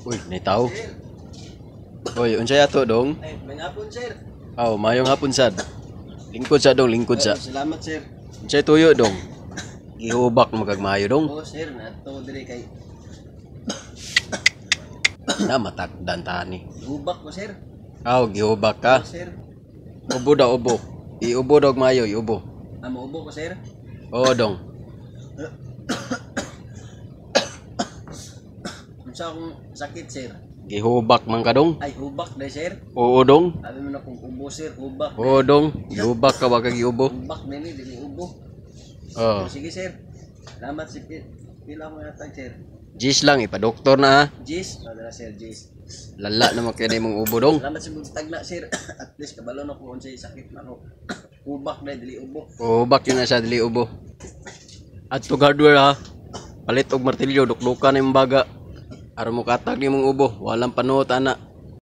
Uy, may tao. Uy, unsay ato dong? Ay, may hapon, sir. Aw, mayong hapon sad. Lingkod sa dong, lingkod sa. Salamat, sir. Unsay tuyo dong? Gihubak magagmayo dong. Oo, sir. Nato dire kay Na matakdan tani. hubak ko, sir. Aw, gihubak ka. Oo, sir. Ubo daw ubo. Iubo daw mayo, iubo. Maubo ko, sir. Oo dong. Unsa akong sakit, sir? Gihubak man ka dong. Ay, hubak na, sir. Oo dong. Sabi mo na kung ubo, sir. Hubak. Oo dong. Gihubak ka ba kag giubo? Hubak na ni, dili ubo. Oo. Sige, sir. Salamat, sir. Pila mo natag, sir. Jis lang ipa-doktor na ha. Jis. Wala, sir. Jis. Lala naman kaya na mong ubo dong. Salamat sa mga tagna, sir. At least kabalo na kung unsay sakit na ako. Hubak na, dili ubo. Hubak yun na siya dili ubo. At to hardware ha. Palit og martilyo, duklukan na yung baga. Aron mo katag ni mong ubo. Walang panuot ana.